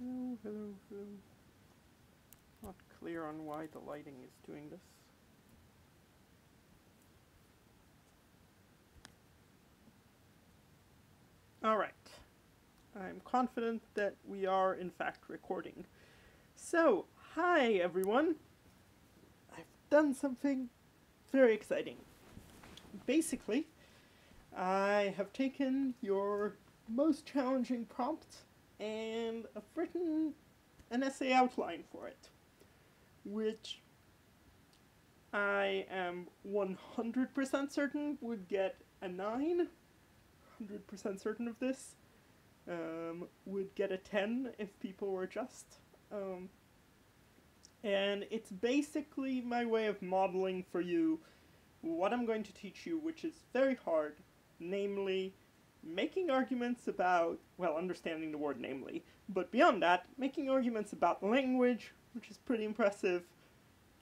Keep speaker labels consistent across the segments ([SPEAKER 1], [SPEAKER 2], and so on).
[SPEAKER 1] Hello, hello, hello. Not clear on why the lighting is doing this. Alright. I'm confident that we are in fact recording. So, hi everyone. I've done something very exciting. Basically, I have taken your most challenging prompt and I've written an essay outline for it, which I am 100% certain would get a 9. 100% certain of this. Would get a 10 if people were just. And it's basically my way of modeling for you what I'm going to teach you, which is very hard, namely making arguments about, well, understanding the word namely, but beyond that, making arguments about language, which is pretty impressive,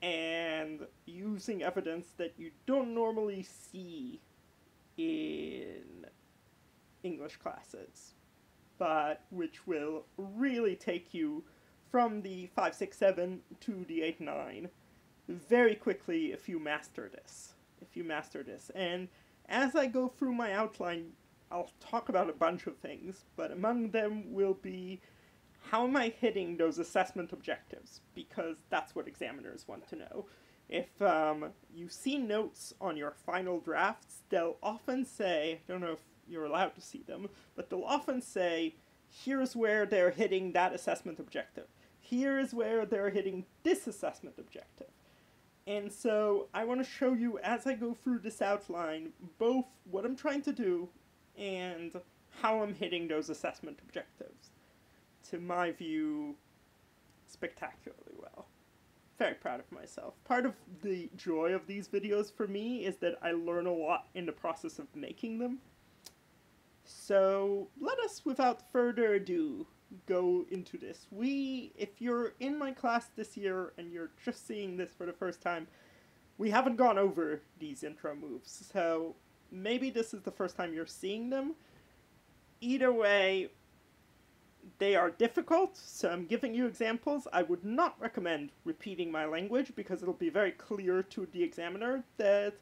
[SPEAKER 1] and using evidence that you don't normally see in English classes, but which will really take you from the 5, 6, 7 to the 8, 9 very quickly if you master this. And as I go through my outline, I'll talk about a bunch of things, but among them will be how am I hitting those assessment objectives, because that's what examiners want to know. If you see notes on your final drafts, they'll often say, I don't know if you're allowed to see them, but they'll often say, here's where they're hitting that assessment objective. Here is where they're hitting this assessment objective. And so I want to show you as I go through this outline both what I'm trying to do and how I'm hitting those assessment objectives. To my view, spectacularly well. Very proud of myself. Part of the joy of these videos for me is that I learn a lot in the process of making them. So let us, without further ado, go into this. If you're in my class this year and you're just seeing this for the first time, we haven't gone over these intro moves, so maybe this is the first time you're seeing them. Either way, they are difficult, so I'm giving you examples. I would not recommend repeating my language because it'll be very clear to the examiner that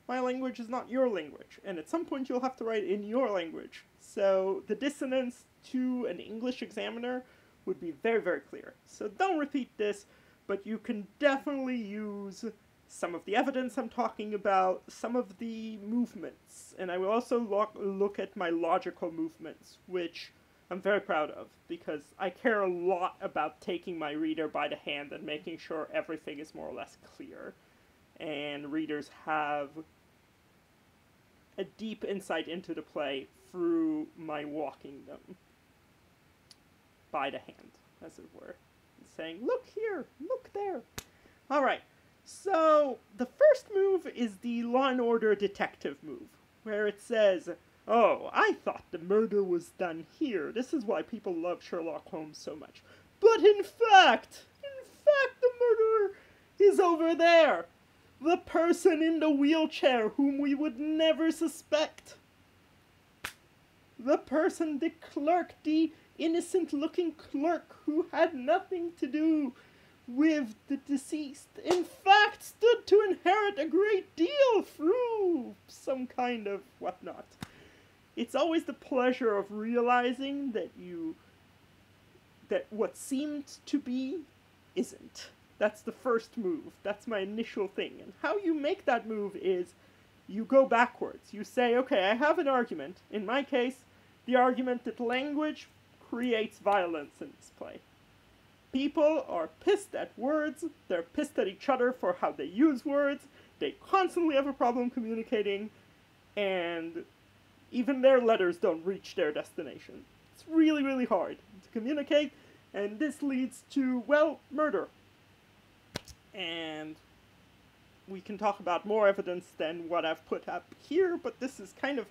[SPEAKER 1] my language is not your language, and at some point you'll have to write in your language. So the dissonance to an English examiner would be very, very clear. So don't repeat this, but you can definitely use some of the evidence I'm talking about, some of the movements, and I will also look at my logical movements, which I'm very proud of, because I care a lot about taking my reader by the hand and making sure everything is more or less clear, and readers have a deep insight into the play through my walking them by the hand, as it were, and saying, look here, look there. Alright, so the first move is the Law and Order detective move, where it says, oh, I thought the murder was done here. This is why people love Sherlock Holmes so much. But in fact, the murderer is over there. The person in the wheelchair whom we would never suspect. The person, the clerk, the innocent-looking clerk who had nothing to do with the deceased, in fact stood to inherit a great deal through some kind of whatnot. It's always the pleasure of realizing that what seemed to be isn't. That's the first move. That's my initial thing. And how you make that move is you go backwards. You say, okay, I have an argument. In my case, the argument that language creates violence in this play. People are pissed at words. They're pissed at each other for how they use words. They constantly have a problem communicating. And even their letters don't reach their destination. It's really, really hard to communicate. And this leads to, well, murder. And we can talk about more evidence than what I've put up here, but this is kind of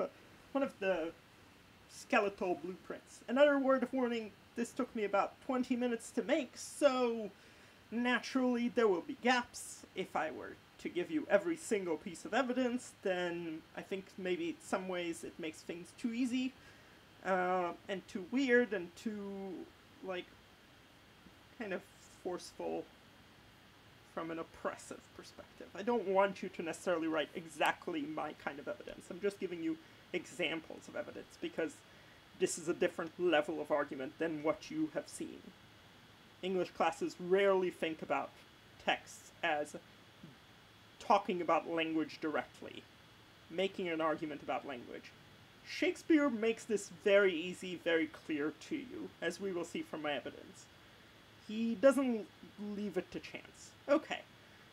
[SPEAKER 1] one of the skeletal blueprints. Another word of warning, this took me about 20 minutes to make, so naturally there will be gaps. If I were to give you every single piece of evidence, then I think maybe in some ways it makes things too easy, and too weird, and too, like, kind of forceful from an oppressive perspective. I don't want you to necessarily write exactly my kind of evidence. I'm just giving you examples of evidence because this is a different level of argument than what you have seen. English classes rarely think about texts as talking about language directly, making an argument about language. Shakespeare makes this very easy, very clear to you, as we will see from my evidence. He doesn't leave it to chance. Okay,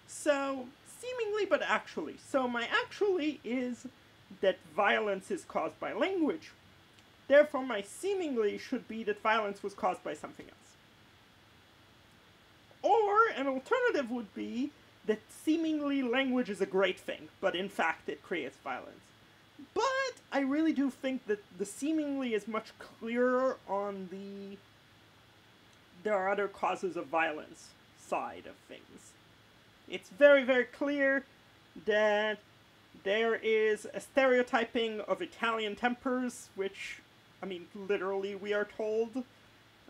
[SPEAKER 1] so seemingly but actually. So my actually is that violence is caused by language. Therefore my seemingly should be that violence was caused by something else. Or an alternative would be that seemingly language is a great thing, but in fact it creates violence. But I really do think that the seemingly is much clearer on the there are other causes of violence side of things. It's very, very clear that there is a stereotyping of Italian tempers, which, I mean, literally we are told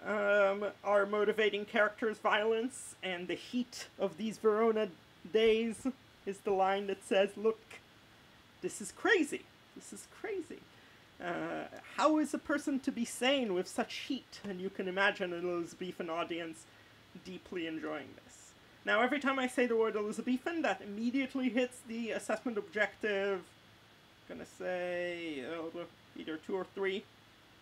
[SPEAKER 1] are motivating characters' violence, and the heat of these Verona days is the line that says, look, this is crazy. This is crazy. How is a person to be sane with such heat? And you can imagine an Elizabethan audience deeply enjoying this. Now, every time I say the word Elizabethan, that immediately hits the assessment objective. I'm gonna say either 2 or 3.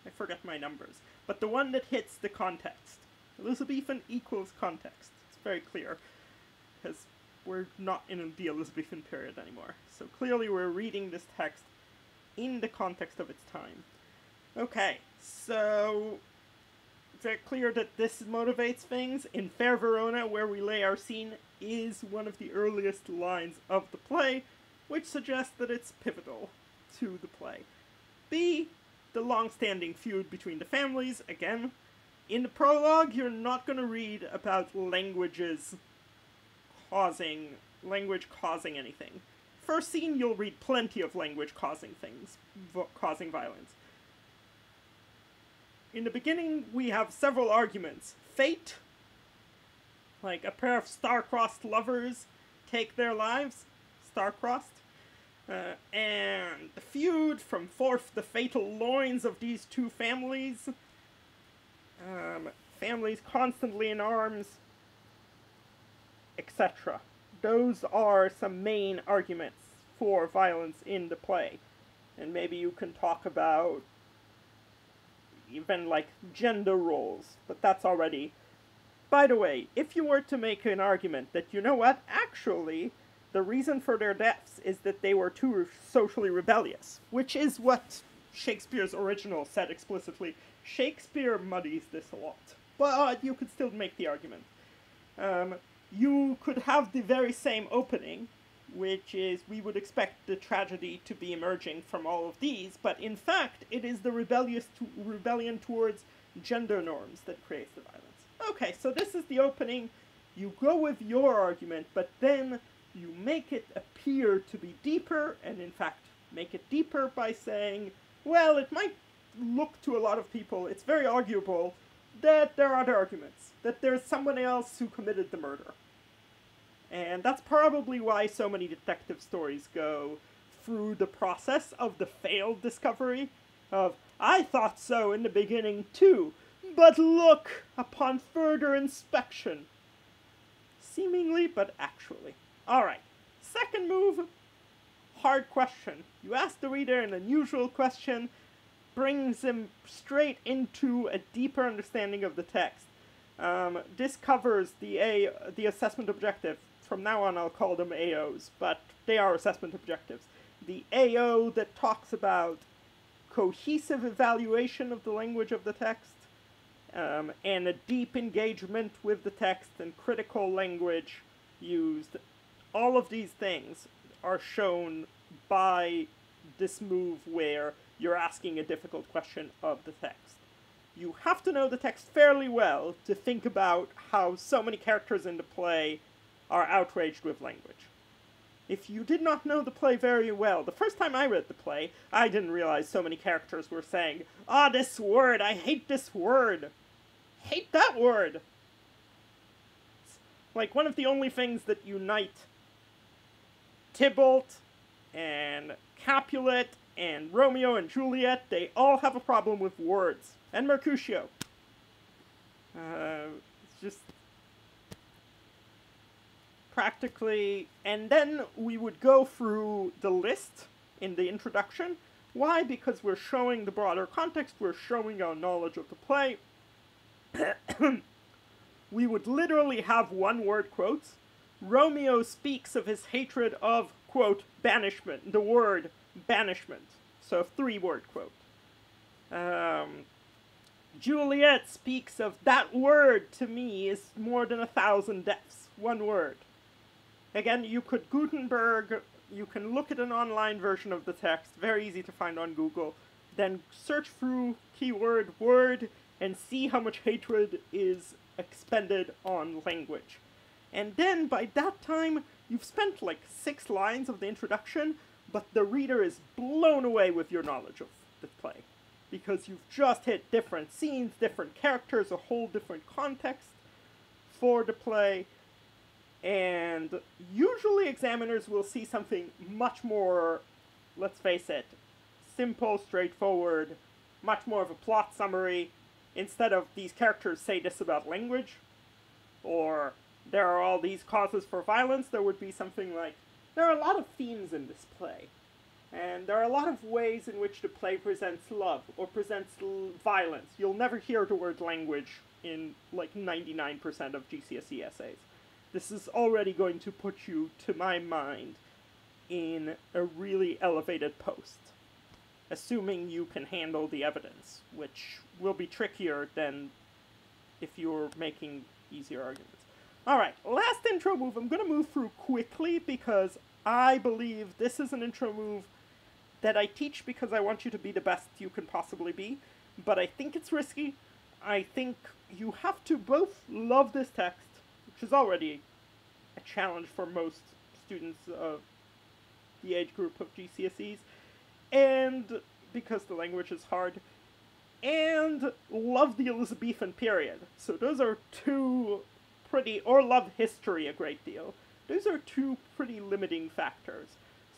[SPEAKER 1] I forget my numbers. But the one that hits the context. Elizabethan equals context. It's very clear. Because we're not in the Elizabethan period anymore. So clearly we're reading this text in the context of its time. Okay, so very clear that this motivates things. In Fair Verona, where we lay our scene, is one of the earliest lines of the play, which suggests that it's pivotal to the play. B, the long-standing feud between the families. Again, in the prologue, you're not going to read about language causing anything. First scene, you'll read plenty of language causing things, causing violence. In the beginning, we have several arguments. Fate, like a pair of star-crossed lovers take their lives, star-crossed. And the feud from forth the fatal loins of these two families. Families constantly in arms, etc. Those are some main arguments for violence in the play. And maybe you can talk about even like gender roles, but that's already... By the way, if you were to make an argument that, you know what, actually, the reason for their deaths is that they were too socially rebellious, which is what Shakespeare's original said explicitly. Shakespeare muddies this a lot, but you could still make the argument. You could have the very same opening, which is we would expect the tragedy to be emerging from all of these, but in fact it is the rebellion towards gender norms that creates the violence. Okay, so this is the opening. You go with your argument, but then you make it appear to be deeper, and in fact make it deeper by saying, well, it might look to a lot of people, it's very arguable, that there are other arguments, that there's someone else who committed the murder. And that's probably why so many detective stories go through the process of the failed discovery of, I thought so in the beginning too, but look, upon further inspection. Seemingly, but actually. Alright, second move, hard question. You ask the reader an unusual question, brings him straight into a deeper understanding of the text. This covers the assessment objective. From now on I'll call them AOs, but they are assessment objectives. The AO that talks about cohesive evaluation of the language of the text, and a deep engagement with the text and critical language used. All of these things are shown by this move where you're asking a difficult question of the text. You have to know the text fairly well to think about how so many characters in the play are outraged with language. If you did not know the play very well, the first time I read the play, I didn't realize so many characters were saying, "Ah, this word, I hate this word! Hate that word!" Like, one of the only things that unite Tybalt and Capulet and Romeo and Juliet, they all have a problem with words. And Mercutio. It's just practically... And then we would go through the list in the introduction. Why? Because we're showing the broader context, we're showing our knowledge of the play. We would literally have one-word quotes. Romeo speaks of his hatred of, quote, banishment, the word banishment. So 3-word quote. Juliet speaks of that word to me is more than 1,000 deaths. 1 word. Again, you could Gutenberg, you can look at an online version of the text, very easy to find on Google, then search through keyword word and see how much hatred is expended on language. And then, by that time, you've spent like 6 lines of the introduction, but the reader is blown away with your knowledge of the play. Because you've just hit different scenes, different characters, a whole different context for the play. And usually examiners will see something much more, let's face it, simple, straightforward, much more of a plot summary, instead of these characters say this about language, or there are all these causes for violence. There would be something like, there are a lot of themes in this play, and there are a lot of ways in which the play presents love, or presents violence. You'll never hear the word language in like 99% of GCSE essays. This is already going to put you, to my mind, in a really elevated post, assuming you can handle the evidence, which will be trickier than if you're making easier arguments. Alright, last intro move. I'm going to move through quickly because I believe this is an intro move that I teach because I want you to be the best you can possibly be, but I think it's risky. I think you have to both love this text, which is already a challenge for most students of the age group of GCSEs, and because the language is hard, and love the Elizabethan period. So those are 2 pretty, or love history a great deal. Those are 2 pretty limiting factors.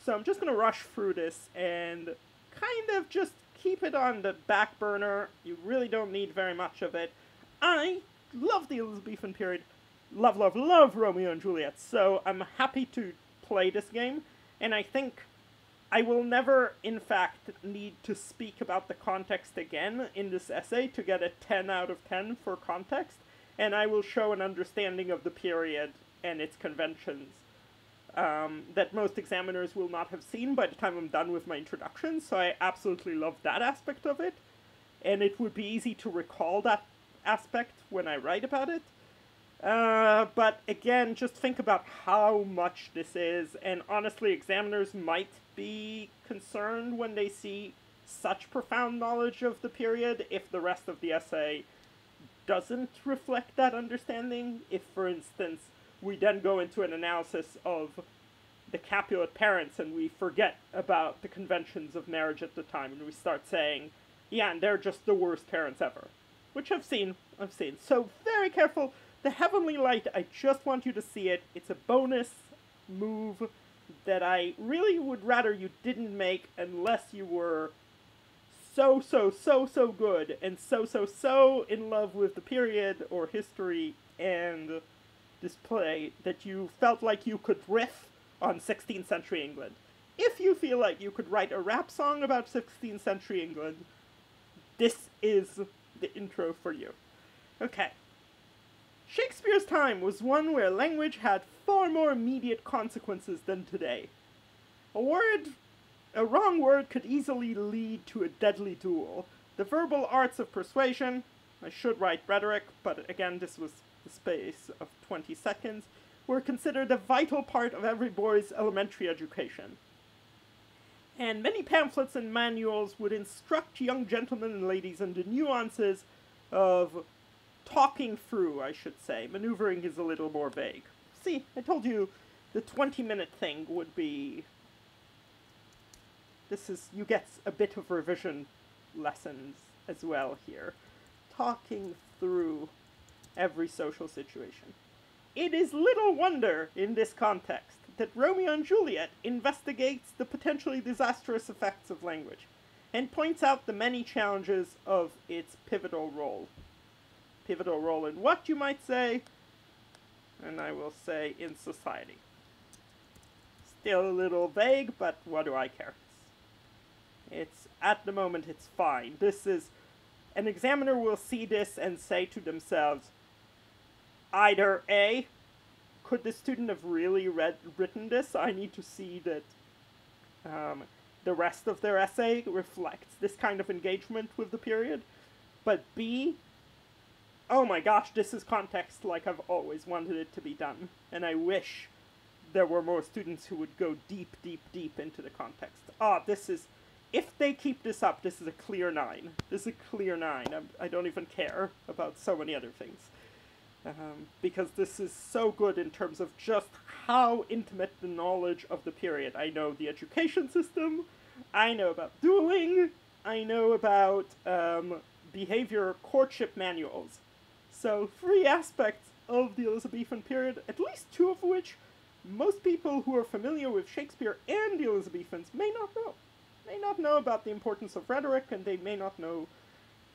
[SPEAKER 1] So I'm just going to rush through this and kind of just keep it on the back burner. You really don't need very much of it. I love the Elizabethan period. Love, love, love Romeo and Juliet. So I'm happy to play this game. And I think I will never, in fact, need to speak about the context again in this essay to get a 10 out of 10 for context. And I will show an understanding of the period and its conventions that most examiners will not have seen by the time I'm done with my introduction. So I absolutely love that aspect of it. And it would be easy to recall that aspect when I write about it. But again, just think about how much this is, and honestly, examiners might be concerned when they see such profound knowledge of the period if the rest of the essay doesn't reflect that understanding. If, for instance, we then go into an analysis of the Capulet parents and we forget about the conventions of marriage at the time, and we start saying, yeah, and they're just the worst parents ever. Which I've seen. So, very careful. The Heavenly Light, I just want you to see it. It's a bonus move that I really would rather you didn't make unless you were so good and so in love with the period or history and this play that you felt like you could riff on 16th century England. If you feel like you could write a rap song about 16th century England, this is the intro for you. Okay. Shakespeare's time was one where language had far more immediate consequences than today. A wrong word could easily lead to a deadly duel. The verbal arts of persuasion, I should write rhetoric, but again this was the space of 20 seconds, were considered a vital part of every boy's elementary education. And many pamphlets and manuals would instruct young gentlemen and ladies in the nuances of talking through, I should say. Maneuvering is a little more vague. See, I told you the 20-minute thing would be... you get a bit of revision lessons as well here. Talking through every social situation. It is little wonder, in this context, that Romeo and Juliet investigates the potentially disastrous effects of language, and points out the many challenges of its pivotal role. Pivotal role in what, you might say? And I will say, in society. Still a little vague, but what do I care? At the moment, it's fine. This is, an examiner will see this and say to themselves, either A, could the student have really written this? I need to see that the rest of their essay reflects this kind of engagement with the period. But B, oh my gosh, this is context like I've always wanted it to be done. And I wish there were more students who would go deep, deep, deep into the context. This is, if they keep this up, this is a clear 9. This is a clear 9. I don't even care about so many other things. Because this is so good in terms of just how intimate the knowledge of the period. I know the education system, I know about dueling, I know about behavior courtship manuals. So 3 aspects of the Elizabethan period, at least 2 of which most people who are familiar with Shakespeare and the Elizabethans may not know. May not know about the importance of rhetoric, and they may not know.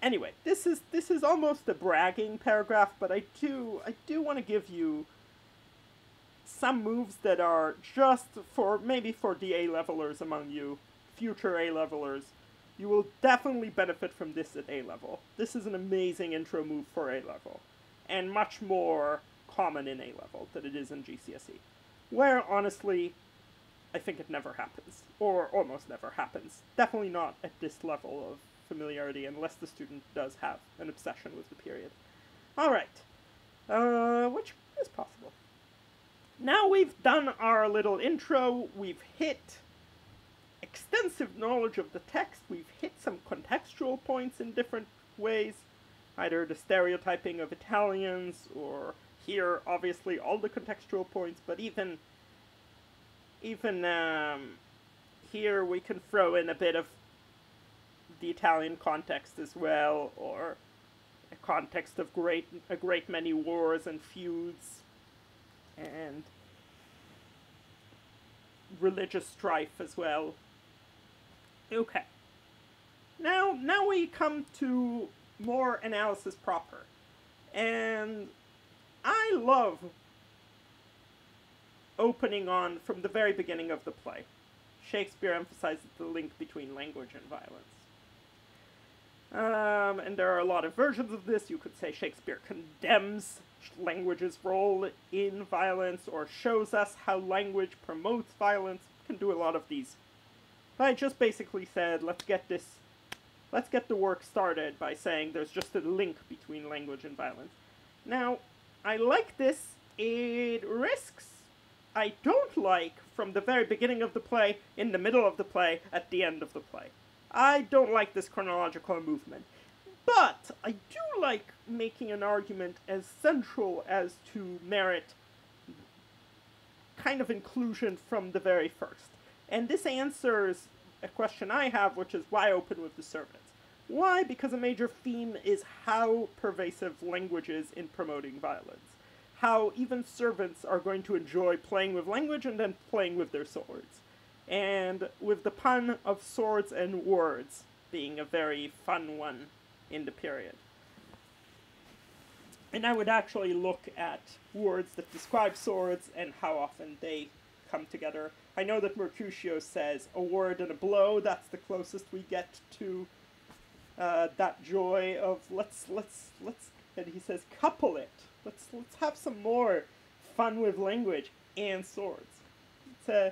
[SPEAKER 1] Anyway, this is almost a bragging paragraph, but I do want to give you some moves that are just for, maybe for the A-levelers among you, future A-levelers. You will definitely benefit from this at A-level. This is an amazing intro move for A-level, and much more common in A-level than it is in GCSE, where, honestly, I think it never happens, or almost never happens. Definitely not at this level of familiarity, unless the student does have an obsession with the period. Alright, which is possible. Now we've done our little intro, we've hit extensive knowledge of the text, we've hit some contextual points in different ways, either the stereotyping of Italians, or here, obviously, all the contextual points, but even here we can throw in a bit of the Italian context as well, or a context of a great many wars and feuds, and religious strife as well. Okay. Now we come to more analysis proper. And I love opening on from the very beginning of the play. Shakespeare emphasizes the link between language and violence. And there are a lot of versions of this. You could say Shakespeare condemns language's role in violence, or shows us how language promotes violence. You can do a lot of these. But I just basically said, let's get the work started by saying there's just a link between language and violence. Now, I like this. It risks. I don't like from the very beginning of the play, in the middle of the play, at the end of the play. I don't like this chronological movement. But I do like making an argument as central as to merit kind of inclusion from the very first. And this answers a question I have, which is why open with the servants? Why? Because a major theme is how pervasive language is in promoting violence. How even servants are going to enjoy playing with language and then playing with their swords. And with the pun of swords and words being a very fun one in the period. And I would actually look at words that describe swords and how often they come together. I know that Mercutio says a word and a blow, that's the closest we get to that joy of let's, and he says couple it. Let's have some more fun with language and swords. It's a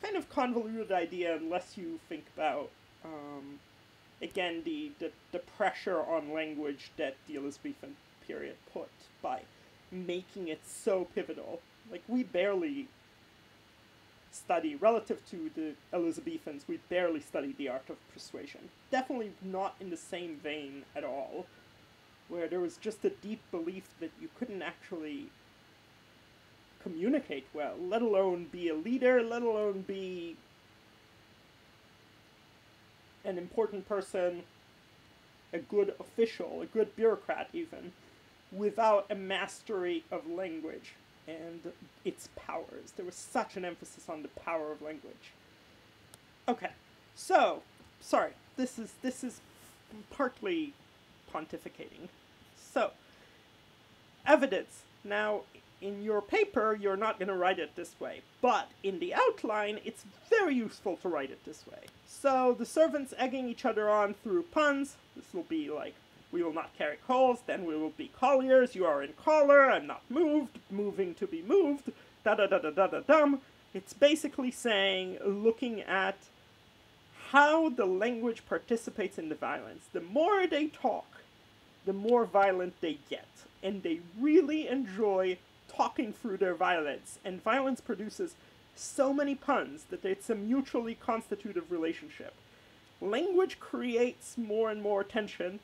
[SPEAKER 1] kind of convoluted idea unless you think about, again, the pressure on language that the Elizabethan period put by making it so pivotal. Like, we barely study, relative to the Elizabethans, we barely study the art of persuasion. Definitely not in the same vein at all, where there was just a deep belief that you couldn't actually communicate well, let alone be a leader, let alone be an important person, a good official, a good bureaucrat even, without a mastery of language. and its powers. There was such an emphasis on the power of language. Okay, so, sorry, this is partly pontificating. So, evidence. Now, in your paper, you're not going to write it this way, but in the outline, it's very useful to write it this way. So, the servants egging each other on through puns. This will be like, we will not carry coals, then we will be colliers, you are in collar, I'm not moved, moving to be moved, da-da-da-da-da-da-dum. It's basically saying, looking at how the language participates in the violence. The more they talk, the more violent they get. And they really enjoy talking through their violence. And violence produces so many puns that it's a mutually constitutive relationship. Language creates more and more tension,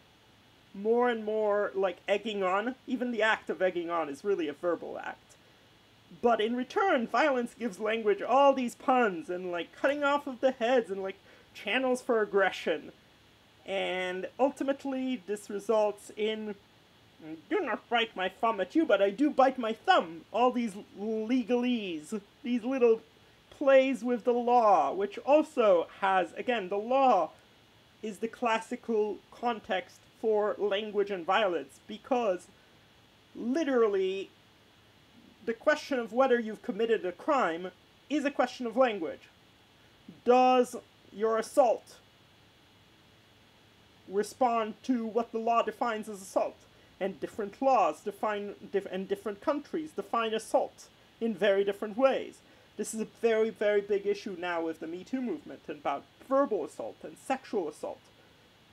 [SPEAKER 1] more and more, like, egging on. Even the act of egging on is really a verbal act. But in return, violence gives language all these puns and, like, cutting off of the heads and, like, channels for aggression. And ultimately, this results in, do not bite my thumb at you, but I do bite my thumb. All these legalese, these little plays with the law, which also has, again, the law is the classical context for language and violence, because literally the question of whether you've committed a crime is a question of language. Does your assault respond to what the law defines as assault? And different laws define, and different countries define assault in very different ways. This is a very, very big issue now with the Me Too movement about verbal assault and sexual assault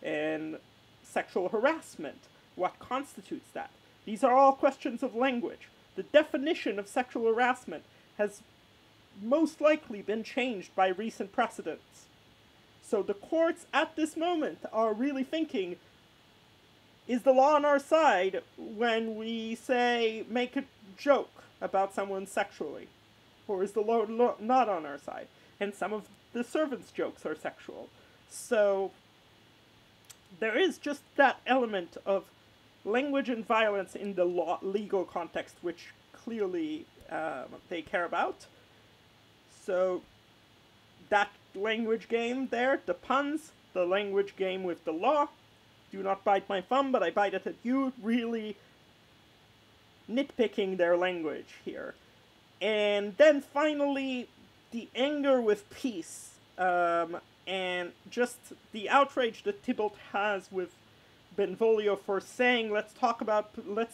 [SPEAKER 1] and sexual harassment. What constitutes that? These are all questions of language. The definition of sexual harassment has most likely been changed by recent precedents. So the courts at this moment are really thinking, is the law on our side when we say, make a joke about someone sexually? Or is the law not on our side? And some of the servants' jokes are sexual. So there is just that element of language and violence in the legal context, which clearly they care about. So that language game there, the puns, the language game with the law, do not bite my thumb, but I bite it at you, really nitpicking their language here. And then finally, the anger with peace, and just the outrage that Tybalt has with Benvolio for saying, let's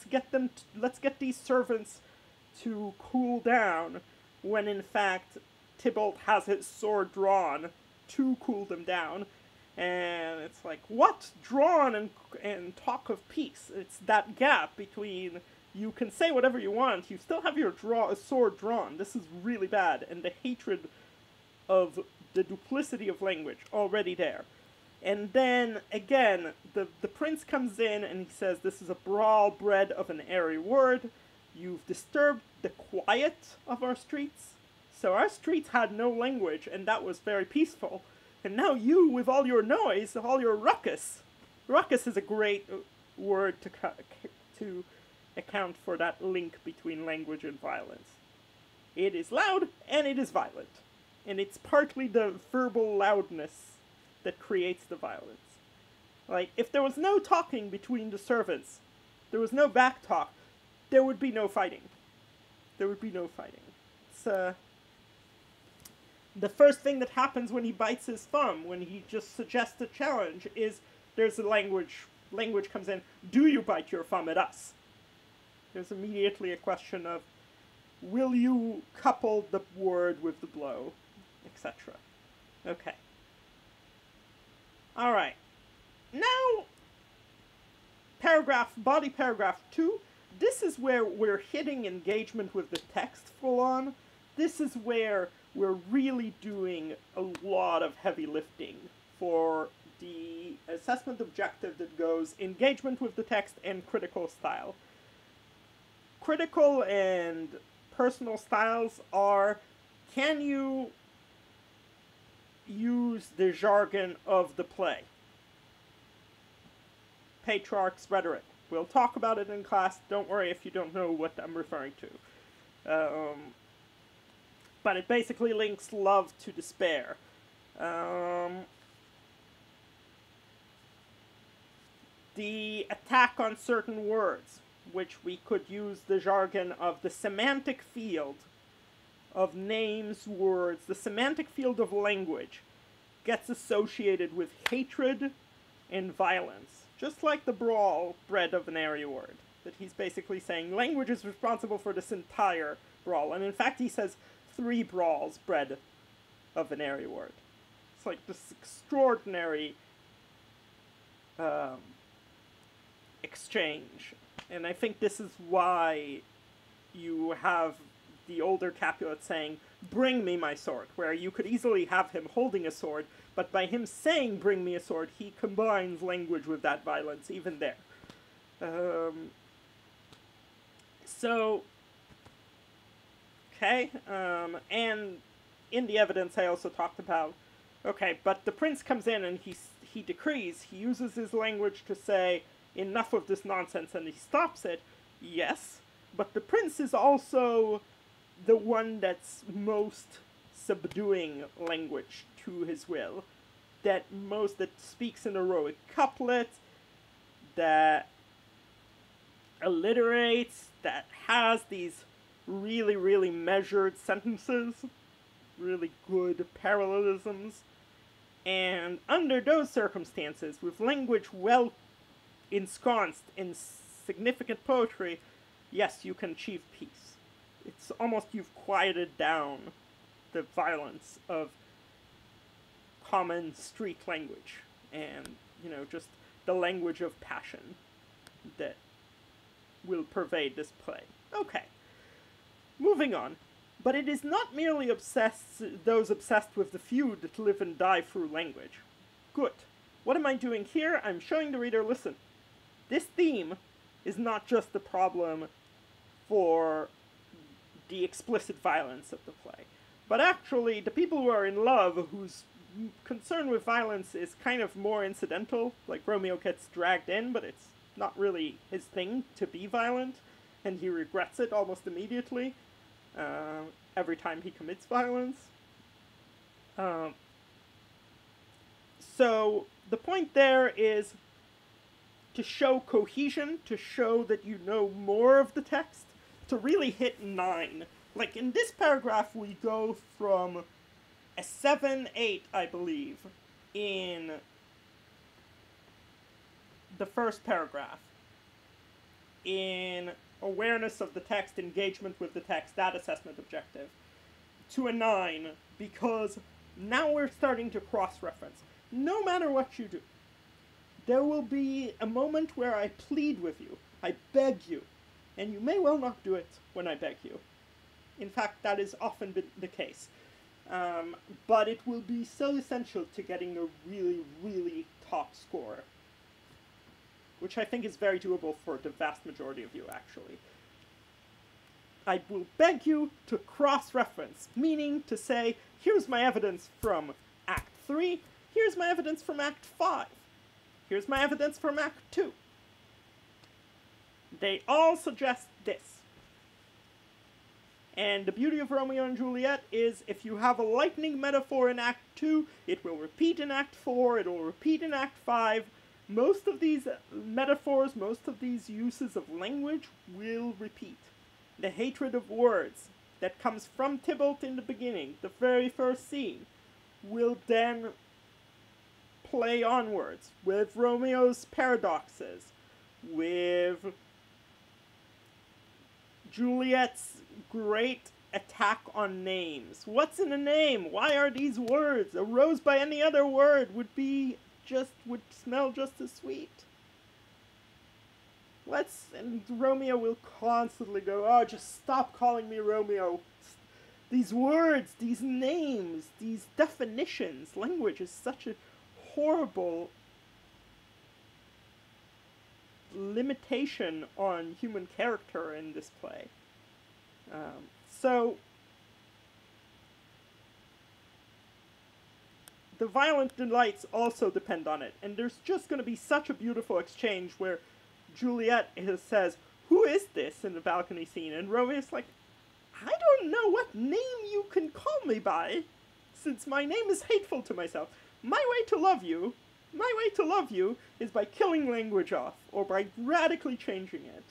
[SPEAKER 1] get these servants to cool down, when in fact Tybalt has his sword drawn to cool them down. And it's like, what? Drawn and talk of peace. It's that gap between, you can say whatever you want, you still have your sword drawn. This is really bad. And the hatred of the duplicity of language already there. And then, again, the prince comes in and he says, this is a brawl bred of an airy word. You've disturbed the quiet of our streets. So our streets had no language, and that was very peaceful. And now you, with all your noise, all your ruckus. Ruckus is a great word to account for that link between language and violence. It is loud, and it is violent. And it's partly the verbal loudness that creates the violence. Like, if there was no talking between the servants, there was no back talk, there would be no fighting. There would be no fighting. It's, the first thing that happens when he bites his thumb, when he just suggests a challenge, is there's a language comes in, do you bite your thumb at us? There's immediately a question of, will you couple the word with the blow, etc. Okay. Alright. Now, body paragraph 2, this is where we're hitting engagement with the text full on. This is where we're really doing a lot of heavy lifting for the assessment objective that goes engagement with the text and critical style. Critical and personal styles are, can you use the jargon of the play? Petrarch's rhetoric. We'll talk about it in class. Don't worry if you don't know what I'm referring to. But it basically links love to despair. The attack on certain words, which we could use the jargon of the semantic field of names, words, the semantic field of language, gets associated with hatred and violence. Just like the brawl bred of an area word. That he's basically saying language is responsible for this entire brawl. And in fact, he says 3 brawls bred of an area word. It's like this extraordinary exchange. And I think this is why you have the older Capulet saying, "Bring me my sword," where you could easily have him holding a sword, but by him saying, "Bring me a sword," he combines language with that violence even there. And in the evidence I also talked about, okay, but the prince comes in and he decrees, he uses his language to say, enough of this nonsense, and he stops it, yes, but the prince is also the one that's most subduing language to his will, that speaks in heroic couplet, that alliterates, that has these really, really measured sentences, really good parallelisms, and under those circumstances, with language well ensconced in significant poetry, yes, you can achieve peace. It's almost you've quieted down the violence of common street language and, just the language of passion that will pervade this play. Okay, moving on. But it is not merely those obsessed with the feud that live and die through language. Good. What am I doing here? I'm showing the reader, listen, this theme is not just the problem for the explicit violence of the play, but actually the people who are in love, whose concern with violence is kind of more incidental, like Romeo gets dragged in, but it's not really his thing to be violent, and he regrets it almost immediately every time he commits violence. So the point there is to show cohesion, to show that you know more of the text, to really hit 9. Like in this paragraph we go from a 7-8, I believe, in the first paragraph, in awareness of the text, engagement with the text, that assessment objective, to a 9, because now we're starting to cross-reference. No matter what you do, there will be a moment where I plead with you, I beg you, and you may well not do it when I beg you. In fact, that has often been the case. But it will be so essential to getting a really, really top score, which I think is very doable for the vast majority of you, actually. I will beg you to cross-reference, meaning to say, here's my evidence from Act 3, here's my evidence from Act 5, here's my evidence from Act 2. They all suggest this. And the beauty of Romeo and Juliet is if you have a lightning metaphor in Act 2, it will repeat in Act 4, it will repeat in Act 5. Most of these metaphors, most of these uses of language will repeat. The hatred of words that comes from Tybalt in the beginning, the very first scene, will then play onwards with Romeo's paradoxes, with Juliet's great attack on names. What's in a name? Why are these words? A rose by any other word would smell just as sweet. And Romeo will constantly go, oh, just stop calling me Romeo. These words, these names, these definitions, language is such a horrible limitation on human character in this play. So the violent delights also depend on it, and there's just going to be such a beautiful exchange where Juliet says, who is this, in the balcony scene, and Romeo's like, I don't know what name you can call me by, since my name is hateful to myself. My way to love you, is by killing language off, or by radically changing it.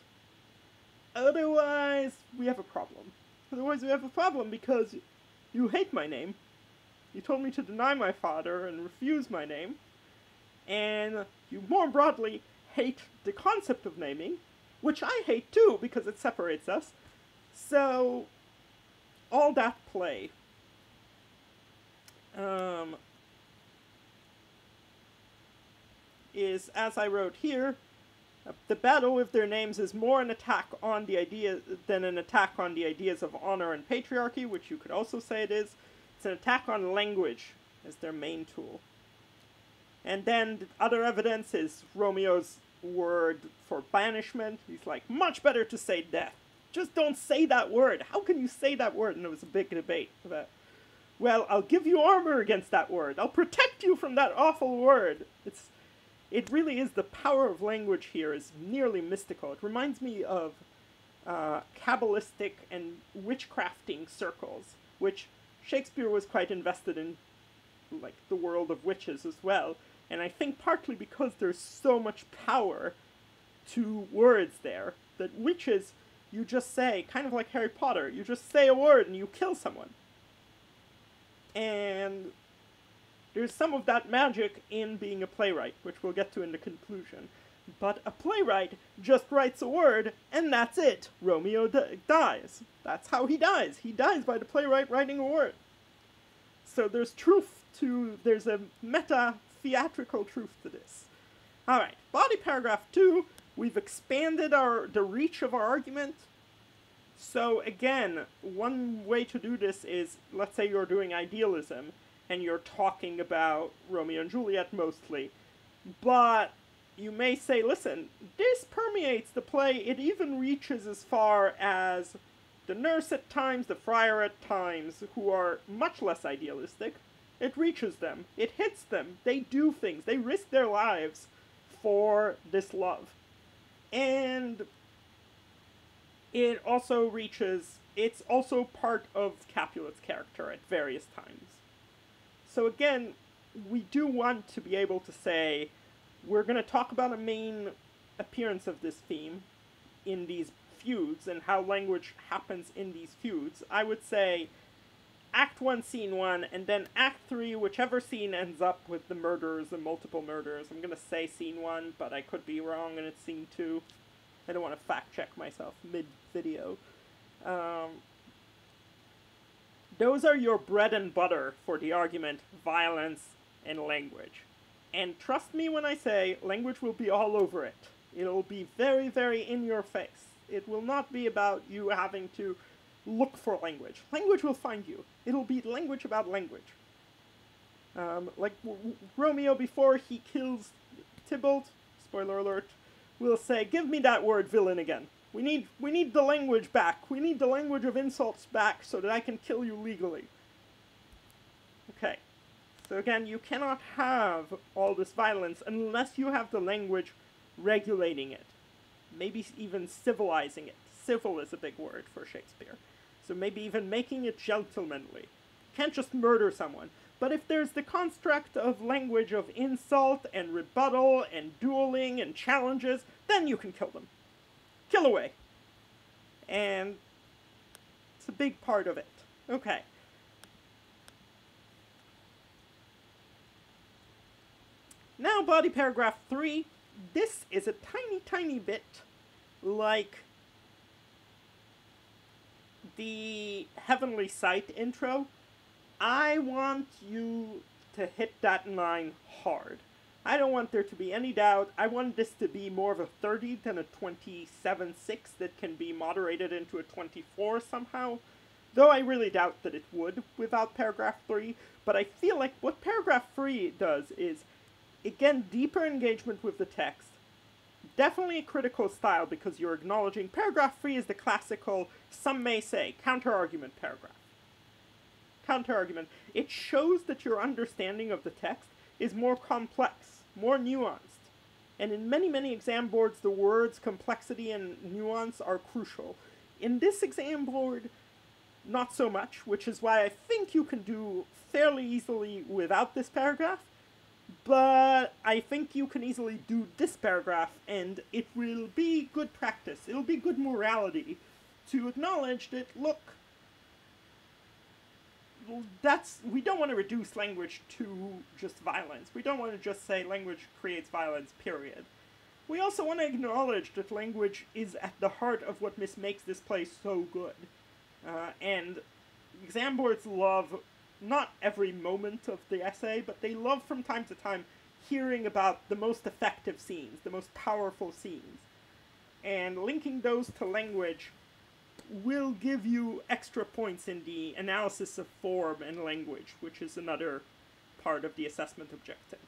[SPEAKER 1] Otherwise, we have a problem. Because you hate my name. You told me to deny my father and refuse my name. And you more broadly hate the concept of naming, which I hate too, because it separates us. So, all that play. Is, as I wrote here, the battle with their names is more an attack on the idea than an attack on the ideas of honor and patriarchy, which you could also say it is. It's an attack on language as their main tool. And then the other evidence is Romeo's word for banishment. He's like, much better to say death. Just don't say that word. How can you say that word? And there was a big debate about, well, I'll give you armor against that word. I'll protect you from that awful word. It really is, the power of language here is nearly mystical. It reminds me of Kabbalistic and witchcrafting circles, which Shakespeare was quite invested in, like the world of witches as well. And I think partly because there's so much power to words there, that witches, you just say, kind of like Harry Potter, you just say a word and you kill someone. And there's some of that magic in being a playwright, which we'll get to in the conclusion. But a playwright just writes a word, and that's it. Romeo dies. That's how he dies. He dies by the playwright writing a word. So there's there's a meta-theatrical truth to this. Alright, body paragraph 2, we've expanded the reach of our argument. So again, one way to do this is, let's say you're doing idealism, and you're talking about Romeo and Juliet mostly, but you may say, listen, this permeates the play. It even reaches as far as the nurse at times, the friar at times, who are much less idealistic. It reaches them. It hits them. They do things. They risk their lives for this love. And it also reaches, it's also part of Capulet's character at various times. So again, we do want to be able to say, we're going to talk about a main appearance of this theme in these feuds and how language happens in these feuds. I would say Act 1, Scene 1, and then Act 3, whichever scene ends up with the murders, the multiple murders. I'm going to say Scene 1, but I could be wrong and it's Scene 2. I don't want to fact check myself mid-video. Those are your bread and butter for the argument, violence and language. And trust me when I say, language will be all over it. It'll be very, very in your face. It will not be about you having to look for language. Language will find you. It'll be language about language. Like Romeo, before he kills Tybalt, spoiler alert, will say, give me that word villain again. We need the language back. We need the language of insults back so that I can kill you legally. Okay. So again, you cannot have all this violence unless you have the language regulating it. Maybe even civilizing it. Civil is a big word for Shakespeare. So maybe even making it gentlemanly. You can't just murder someone. But if there's the construct of language of insult and rebuttal and dueling and challenges, then you can kill them. Kill away. And it's a big part of it. Okay. Now, body paragraph 3. This is a tiny, tiny bit like the Heavenly Sight intro. I want you to hit that line hard. I don't want there to be any doubt. I want this to be more of a 30 than a 27.6 that can be moderated into a 24 somehow. Though I really doubt that it would without paragraph 3. But I feel like what paragraph 3 does is, again, deeper engagement with the text. Definitely a critical style because you're acknowledging paragraph 3 is the classical, some may say, counter-argument paragraph. Counter-argument. It shows that your understanding of the text is more complex, more nuanced. And in many, many exam boards, the words complexity and nuance are crucial. In this exam board, not so much, which is why I think you can do fairly easily without this paragraph. But I think you can easily do this paragraph, and it will be good practice. It'll be good morality to acknowledge that, look, we don't want to reduce language to just violence. We don't want to just say language creates violence, period. We also want to acknowledge that language is at the heart of what makes this place so good. And exam boards love not every moment of the essay, but they love from time to time hearing about the most effective scenes, the most powerful scenes. And linking those to language will give you extra points in the analysis of form and language, which is another part of the assessment objective.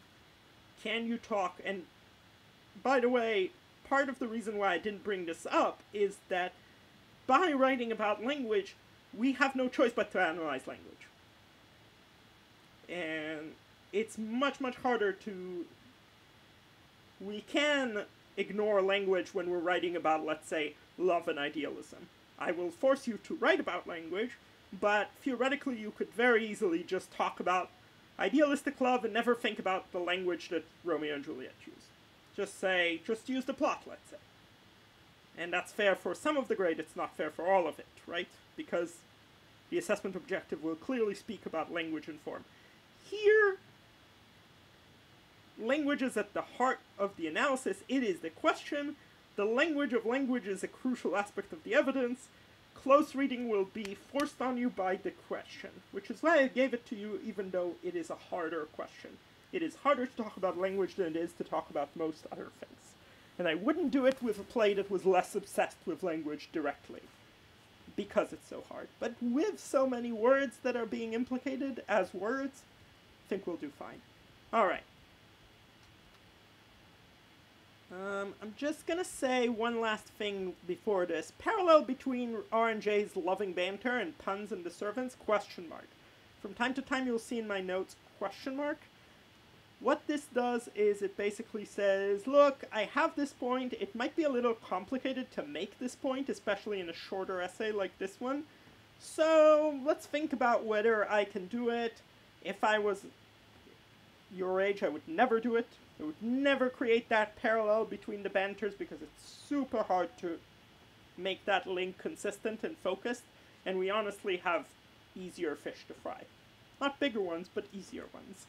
[SPEAKER 1] Can you talk? And by the way, part of the reason why I didn't bring this up is that by writing about language, we have no choice but to analyze language. And it's much, much harder to... We can ignore language when we're writing about, let's say, love and idealism. I will force you to write about language, but theoretically you could very easily just talk about idealistic love and never think about the language that Romeo and Juliet use. Just use the plot, let's say. And that's fair for some of the grade, it's not fair for all of it, right? Because the assessment objective will clearly speak about language and form. Here, language is at the heart of the analysis. It is the question. The language of language is a crucial aspect of the evidence. Close reading will be forced on you by the question, which is why I gave it to you even though it is a harder question. It is harder to talk about language than it is to talk about most other things. And I wouldn't do it with a play that was less obsessed with language directly, because it's so hard. But with so many words that are being implicated as words, I think we'll do fine. Alright. I'm just gonna say one last thing before this. Parallel between R&J's loving banter and puns and the servants, question mark. From time to time you'll see in my notes, question mark. What this does is it basically says, look, I have this point, it might be a little complicated to make this point, especially in a shorter essay like this one. So let's think about whether I can do it. If I was your age, I would never do it. I would never create that parallel between the banters because it's super hard to make that link consistent and focused, and we honestly have easier fish to fry. Not bigger ones, but easier ones.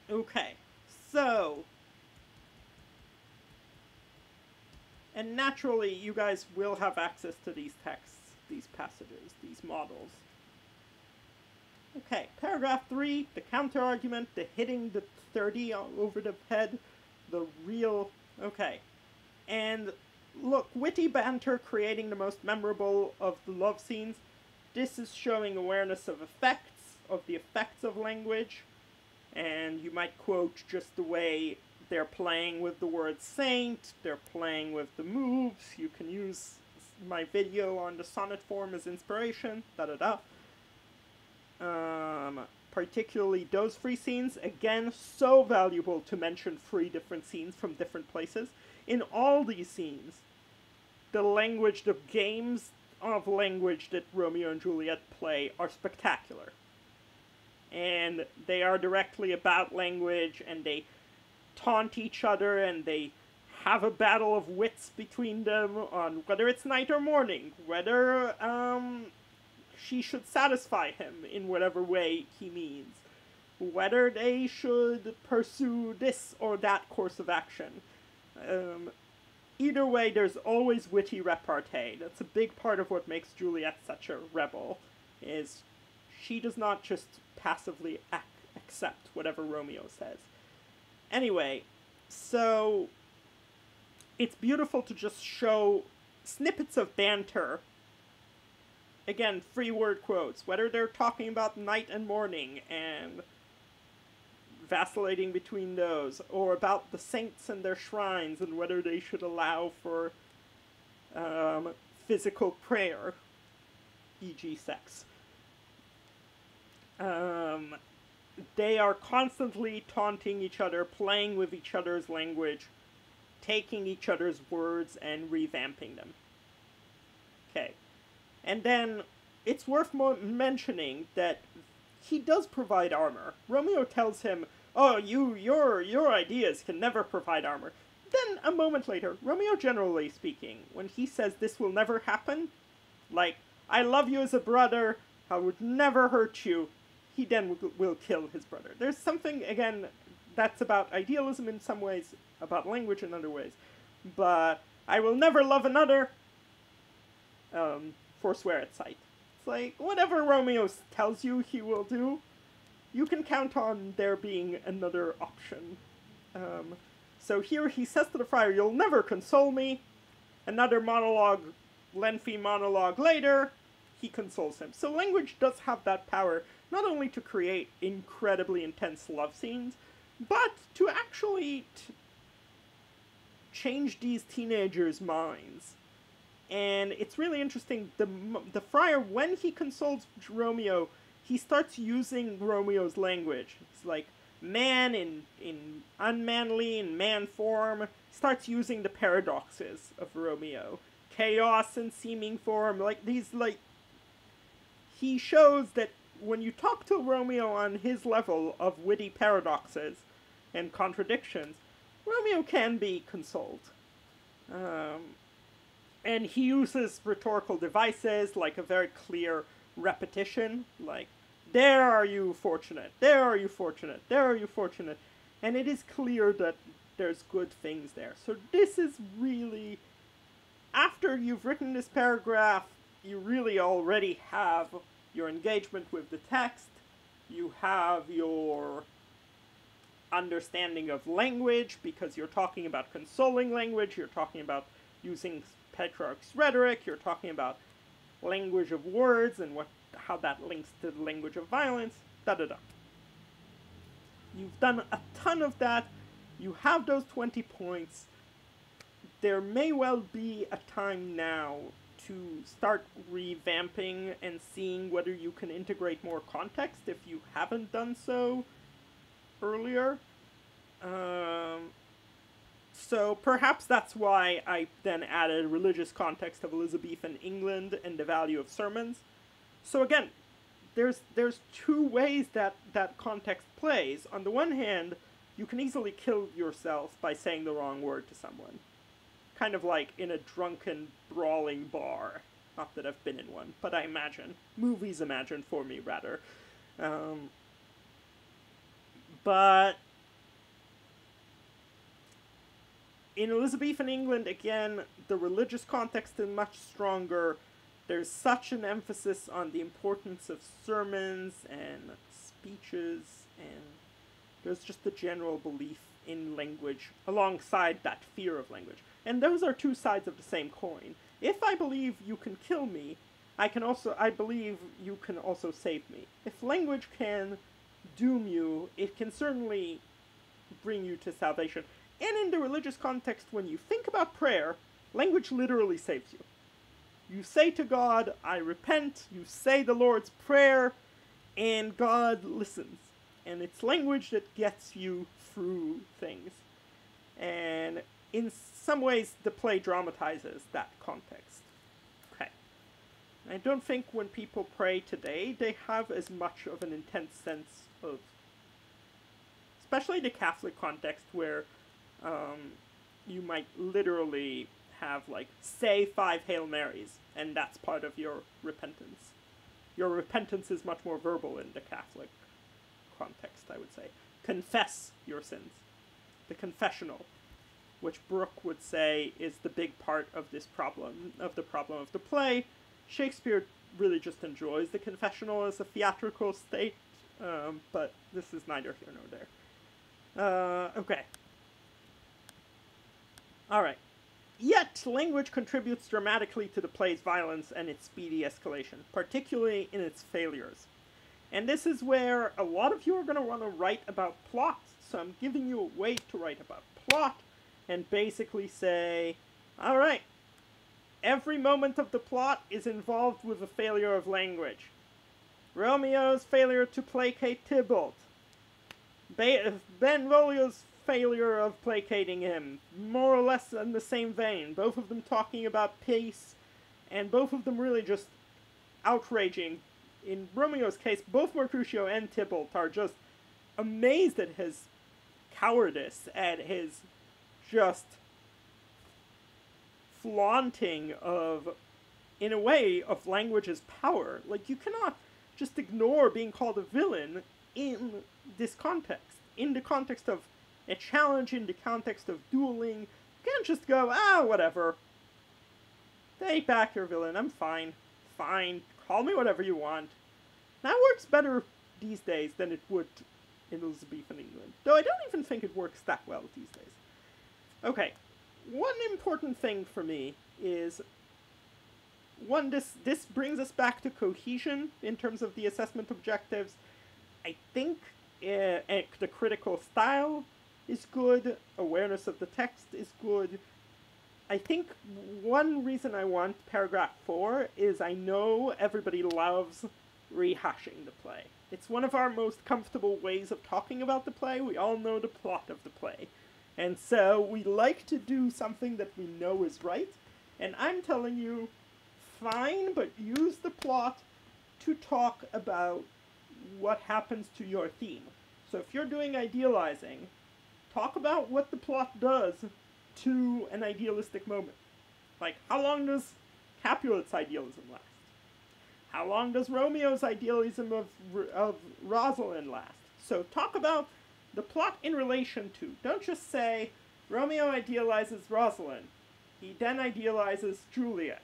[SPEAKER 1] Okay, so... And naturally, you guys will have access to these texts, these passages, these models. Okay, paragraph 3, the counter-argument, the hitting the 30 over the head, the real... Okay. And look, witty banter creating the most memorable of the love scenes. This is showing awareness of effects, of the effects of language. And you might quote just the way they're playing with the word saint, they're playing with the moves. You can use my video on the sonnet form as inspiration, da-da-da. Particularly those 3 scenes, again, so valuable to mention 3 different scenes from different places. In all these scenes, the language, the games of language that Romeo and Juliet play are spectacular. And they are directly about language, and they taunt each other, and they have a battle of wits between them on whether it's night or morning, whether, she should satisfy him in whatever way he means, whether they should pursue this or that course of action. Either way, there's always witty repartee. That's a big part of what makes Juliet such a rebel, is she does not just passively accept whatever Romeo says. Anyway, so it's beautiful to just show snippets of banter. Again, 3 word quotes, whether they're talking about night and morning and vacillating between those, or about the saints and their shrines and whether they should allow for physical prayer, e.g. sex. They are constantly taunting each other, playing with each other's language, taking each other's words and revamping them. Okay. And then it's worth mentioning that he does provide armor. Romeo tells him, "Oh, your ideas can never provide armor." Then, a moment later, Romeo, generally speaking, when he says this will never happen, like, "I love you as a brother, I would never hurt you," he then will kill his brother. There's something, again, that's about idealism in some ways, about language in other ways. But "I will never love another," forswear at sight. It's like, whatever Romeo tells you he will do, you can count on there being another option. So here he says to the friar, "You'll never console me." Another monologue, lengthy monologue later, he consoles him. So language does have that power, not only to create incredibly intense love scenes, but to actually change these teenagers' minds. And it's really interesting, the friar, when he consoles Romeo, he starts using Romeo's language. It's like, man in unmanly, in man form, starts using the paradoxes of Romeo. Chaos in seeming form, like these, like, he shows that when you talk to Romeo on his level of witty paradoxes and contradictions, Romeo can be consoled. And he uses rhetorical devices, like a very clear repetition, like, "There are you fortunate, there are you fortunate, there are you fortunate," and it is clear that there's good things there. So this is really, after you've written this paragraph, you really already have your engagement with the text, you have your understanding of language, because you're talking about consoling language, you're talking about using Petrarch's rhetoric, you're talking about language of words and how that links to the language of violence, da-da-da. You've done a ton of that, you have those 20 points. There may well be a time now to start revamping and seeing whether you can integrate more context if you haven't done so earlier. So perhaps that's why I then added religious context of Elizabethan England and the value of sermons. So again, there's two ways that context plays. On the one hand, you can easily kill yourself by saying the wrong word to someone. Kind of like in a drunken, brawling bar. Not that I've been in one, but I imagine. Movies imagine for me, rather. But in Elizabethan England, again, the religious context is much stronger. There's such an emphasis on the importance of sermons and speeches, and there's just the general belief in language alongside that fear of language. And those are two sides of the same coin. If I believe you can kill me, I believe you can also save me. If language can doom you, it can certainly bring you to salvation. And in the religious context, when you think about prayer, language literally saves you. You say to God, "I repent," you say the Lord's Prayer, and God listens. And it's language that gets you through things. And in some ways, the play dramatizes that context. Okay. I don't think when people pray today, they have as much of an intense sense of, especially the Catholic context, where you might literally have, like, say 5 Hail Marys, and that's part of your repentance. Your repentance is much more verbal in the Catholic context, I would say. Confess your sins. The confessional, which Brooke would say is the big part of this problem, of the play. Shakespeare really just enjoys the confessional as a theatrical state, but this is neither here nor there. Okay. Alright. Yet, language contributes dramatically to the play's violence and its speedy escalation, particularly in its failures. And this is where a lot of you are going to want to write about plot, so I'm giving you a way to write about plot, and basically say, alright, every moment of the plot is involved with a failure of language. Romeo's failure to placate Tybalt. Benvolio's failure of placating him, more or less in the same vein, both of them talking about peace and both of them really just outraging. In Romeo's case, both Mercutio and Tybalt are just amazed at his cowardice, at his just flaunting of, in a way, of language's power. Like, you cannot just ignore being called a villain in this context. In the context of a challenge, in the context of dueling, you can't just go, whatever. Take back your villain, I'm fine. Fine, call me whatever you want. That works better these days than it would in Elizabethan England. Though I don't even think it works that well these days. Okay, one important thing for me is, one, this brings us back to cohesion in terms of the assessment objectives. I think the critical style is good, awareness of the text is good. I think one reason I want paragraph 4 is I know everybody loves rehashing the play. It's one of our most comfortable ways of talking about the play. We all know the plot of the play. And so we like to do something that we know is right. And I'm telling you, fine, but use the plot to talk about what happens to your theme. So if you're doing idealizing, talk about what the plot does to an idealistic moment. Like, how long does Capulet's idealism last? How long does Romeo's idealism of Rosalind last? So talk about the plot in relation to. Don't just say, Romeo idealizes Rosalind. He then idealizes Juliet.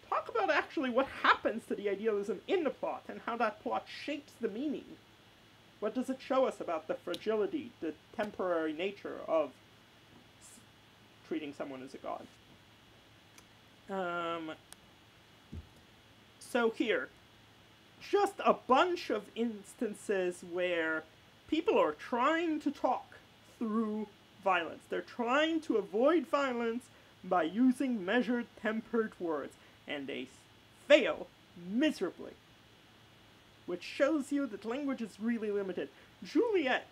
[SPEAKER 1] Talk about actually what happens to the idealism in the plot and how that plot shapes the meaning. What does it show us about the fragility, the temporary nature of treating someone as a god? So here, just a bunch of instances where people are trying to talk through violence. They're trying to avoid violence by using measured, tempered words, and they fail miserably, which shows you that language is really limited. Juliet,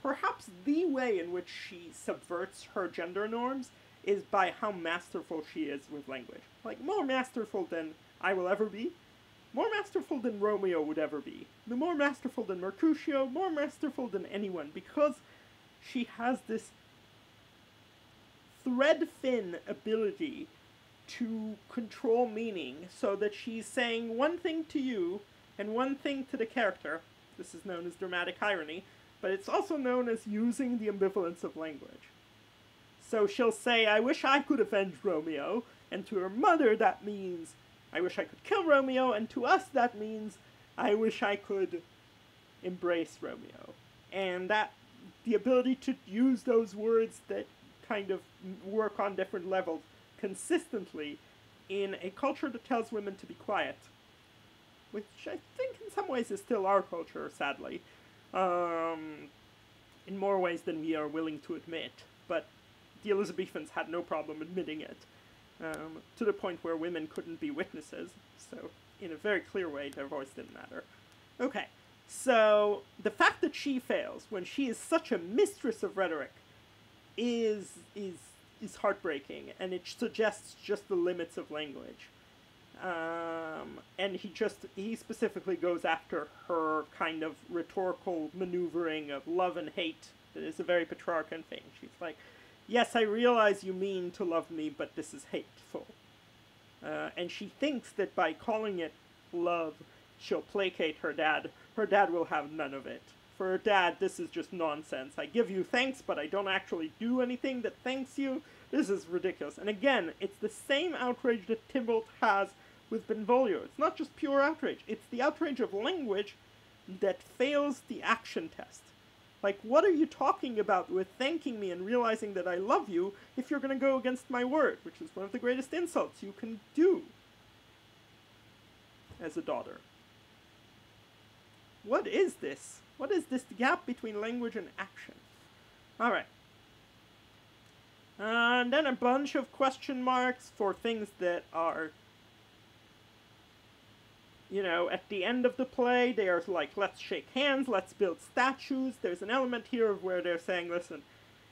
[SPEAKER 1] perhaps the way in which she subverts her gender norms is by how masterful she is with language. Like, more masterful than I will ever be, more masterful than Romeo would ever be, more masterful than Mercutio, more masterful than anyone, because she has this thread-thin ability to control meaning, so that she's saying one thing to you and one thing to the character. This is known as dramatic irony, but it's also known as using the ambivalence of language. So she'll say, I wish I could avenge Romeo, and to her mother that means, I wish I could kill Romeo, and to us that means, I wish I could embrace Romeo. And that, the ability to use those words that kind of work on different levels consistently in a culture that tells women to be quiet, which I think in some ways is still our culture, sadly, in more ways than we are willing to admit, but the Elizabethans had no problem admitting it, to the point where women couldn't be witnesses, so in a very clear way their voice didn't matter. Okay, so the fact that she fails when she is such a mistress of rhetoric is heartbreaking, and it suggests just the limits of language. And he specifically goes after her kind of rhetorical maneuvering of love and hate that is a very Petrarchan thing. She's like, yes, I realize you mean to love me, but this is hateful. And she thinks that by calling it love, she'll placate her dad. Her dad will have none of it. For her dad, this is just nonsense. I give you thanks, but I don't actually do anything that thanks you. This is ridiculous. And again, it's the same outrage that Tybalt has with Benvolio. It's not just pure outrage. It's the outrage of language that fails the action test. Like, what are you talking about with thanking me and realizing that I love you if you're going to go against my word, which is one of the greatest insults you can do as a daughter? What is this? What is this gap between language and action? Alright. And then a bunch of question marks for things that are, you know, at the end of the play, they are like, let's shake hands, let's build statues. There's an element here of where they're saying, listen,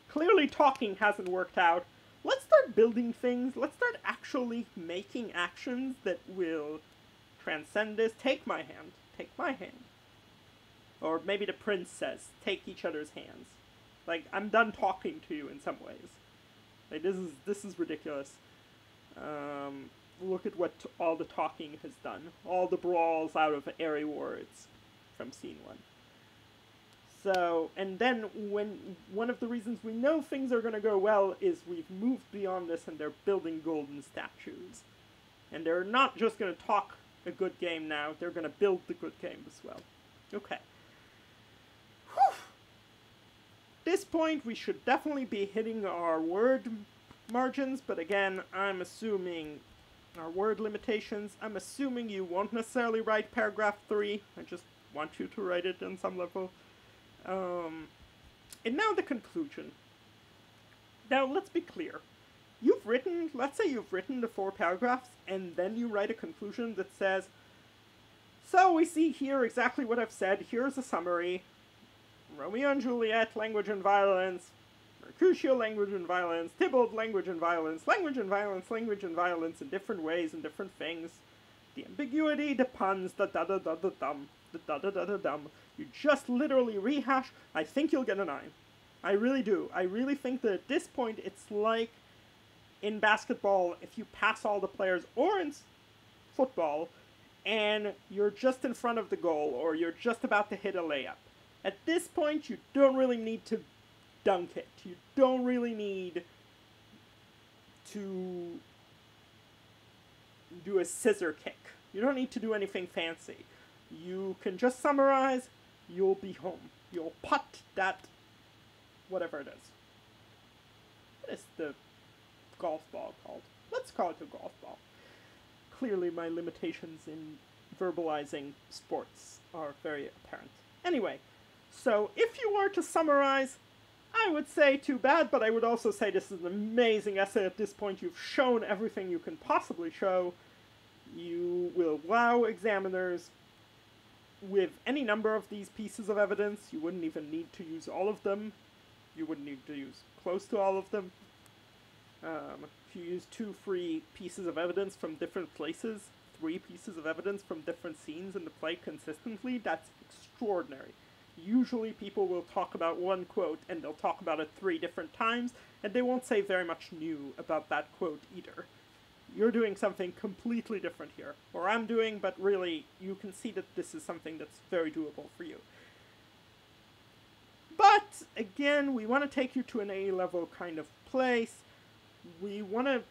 [SPEAKER 1] clearly talking hasn't worked out. Let's start start building things. Let's start actually making actions that will transcend this. Take my hand. Take my hand. Or maybe the prince says, take each other's hands. Like, I'm done talking to you in some ways. Like, this is ridiculous. Look at what all the talking has done. All the brawls out of airy words from scene 1. So, and then when one of the reasons we know things are going to go well is we've moved beyond this and they're building golden statues. And they're not just going to talk a good game now, they're going to build the good game as well. Okay. Whew. This point, we should definitely be hitting our word margins, but again, I'm assuming our word limitations. I'm assuming you won't necessarily write paragraph 3. I just want you to write it on some level. And now the conclusion. Now, let's be clear. Let's say you've written the 4 paragraphs, and then you write a conclusion that says, so we see here exactly what I've said, here's a summary. Romeo and Juliet, language and violence. Mercutio, language and violence. Tybalt, language and violence. Language and violence, language and violence in different ways and different things. The ambiguity, the puns, the da-da-da-da-dum, the da-da-da-da-dum. You just literally rehash. I think you'll get a 9. I really do. I really think that at this point, it's like in basketball, if you pass all the players, or in football, and you're just in front of the goal, or you're just about to hit a layup. At this point, you don't really need to dunk it. You don't really need to do a scissor kick. You don't need to do anything fancy. You can just summarize, you'll be home. You'll putt that, whatever it is. What is the golf ball called? Let's call it a golf ball. Clearly my limitations in verbalizing sports are very apparent. Anyway, so if you were to summarize, I would say too bad, but I would also say this is an amazing essay at this point. You've shown everything you can possibly show. You will wow examiners with any number of these pieces of evidence. You wouldn't even need to use all of them. You wouldn't need to use close to all of them. If you use 2 free pieces of evidence from different places, 3 pieces of evidence from different scenes in the play consistently, that's extraordinary. Usually people will talk about one quote, and they'll talk about it 3 different times, and they won't say very much new about that quote either. You're doing something completely different here. Or I'm doing, but really, you can see that this is something that's very doable for you. But, again, we want to take you to an A-level kind of place. We want to